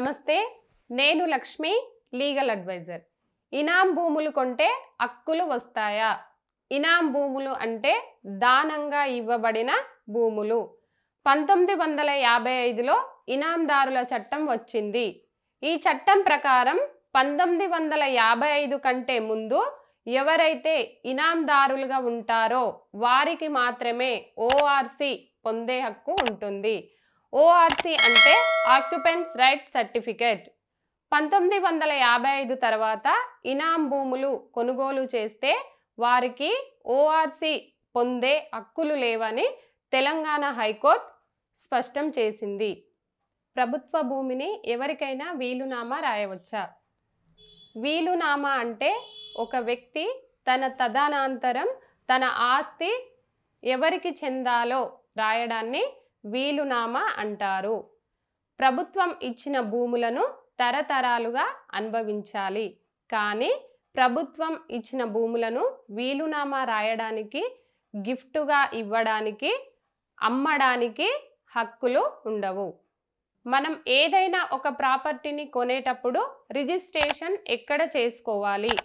నమస్తే, నేను Lakshmi, legal advisor. ఇనాం భూములు కొంటే హక్కులు వస్తాయా? ఇనాం భూములు అంటే దానంగా ఇవ్వబడిన భూములు. 1955లో ఇనాందారుల చట్టం వచ్చింది. ఈ చట్టం ప్రకారం 1955 కంటే ముందు ఎవరైతే ఇనాందారులుగా ఉంటారో వారికి మాత్రమే ఓఆర్సి పొందే హక్కు ఉంటుంది. ఓఆర్సి అంటే ఆక్యుపెంట్స్ రైట్స్ సర్టిఫికేట్. 1955 తర్వాత ఇనాం భూములు కొనుగోలు చేస్తే వారికి ఓఆర్సి పొందే హక్కులు లేవని తెలంగాణ హైకోర్టు స్పష్టం చేసింది. ప్రభుత్వ భూమిని ఎవరికైనా వీలునామా రాయవచ్చా? వీలునామా అంటే ఒక వ్యక్తి తన తదనంతరం తన ఆస్తి ఎవరికి చెందాలో రాయడాన్ని వీలునామా అంటారు. ప్రభుత్వం ఇచ్చిన భూములను తరతరాలుగా అనుభవించాలి. కానీ ప్రభుత్వం ఇచ్చిన భూములను వీలునామా రాయడానికి, గిఫ్టుగా ఇవ్వడానికి, అమ్మడానికి హక్కులు ఉండవు. మనం ఏదైనా ఒక ప్రాపర్టీని కొనేటప్పుడు రిజిస్ట్రేషన్ ఎక్కడ చేసుకోవాలి?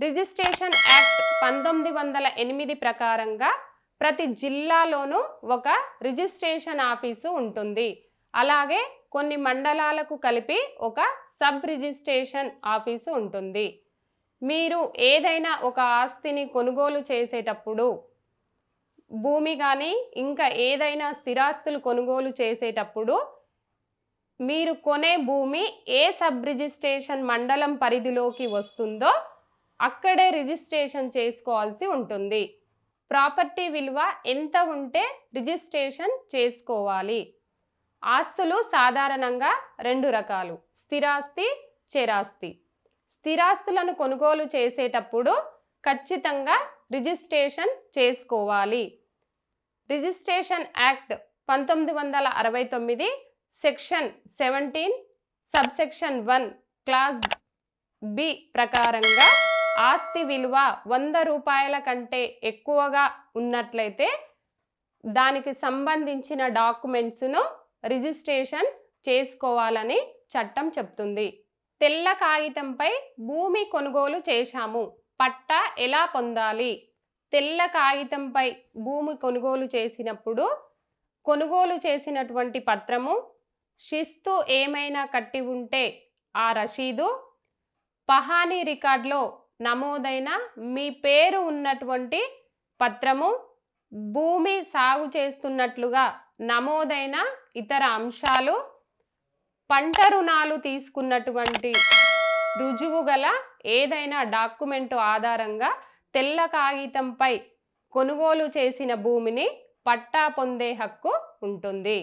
రిజిస్ట్రేషన్ యాక్ట్ 1908 ప్రకారంగా ప్రతి జిల్లాలోనూ ఒక రిజిస్ట్రేషన్ ఆఫీసు ఉంటుంది. అలాగే కొన్ని మండలాలకు కలిపి ఒక సబ్ రిజిస్ట్రేషన్ ఆఫీసు ఉంటుంది. మీరు ఏదైనా ఒక ఆస్తిని కొనుగోలు చేసేటప్పుడు, భూమి కానీ ఇంకా ఏదైనా స్థిరాస్తులు కొనుగోలు చేసేటప్పుడు మీరు కొనే భూమి ఏ సబ్ రిజిస్ట్రేషన్ మండలం పరిధిలోకి వస్తుందో అక్కడే రిజిస్ట్రేషన్ చేసుకోవాల్సి ఉంటుంది. ప్రాపర్టీ విలువ ఎంత ఉంటే రిజిస్ట్రేషన్ చేసుకోవాలి? ఆస్తులు సాధారణంగా 2 రకాలు: స్థిరాస్తి, చరాస్తి. స్థిరాస్తులను కొనుగోలు చేసేటప్పుడు ఖచ్చితంగా రిజిస్ట్రేషన్ చేసుకోవాలి. Registration act 1969 section 17 subsection 1 clause B ప్రకారంగా ఆస్తి విలువ 100 రూపాయల కంటే ఎక్కువగా ఉన్నట్లయితే దానికి సంబంధించిన డాక్యుమెంట్స్ను రిజిస్ట్రేషన్ చేసుకోవాలని చట్టం చెప్తుంది. తెల్ల కాగితంపై భూమి కొనుగోలు చేశాము, పట్టా ఎలా పొందాలి? తెల్ల కాగితంపై భూమి కొనుగోలు చేసినప్పుడు కొనుగోలు చేసినటువంటి పత్రము, శిస్తు ఏమైనా కట్టి ఉంటే ఆ రసీదు, పహానీ రికార్డులో నమోదైన మీ పేరు ఉన్నటువంటి పత్రము, భూమి సాగు చేస్తున్నట్లుగా నమోదైన ఇతర అంశాలు, పంట రుణాలు తీసుకున్నటువంటి రుజువు గల ఏదైనా డాక్యుమెంటు ఆధారంగా తెల్ల కాగితంపై కొనుగోలు చేసిన భూమిని పట్టా పొందే హక్కు ఉంటుంది.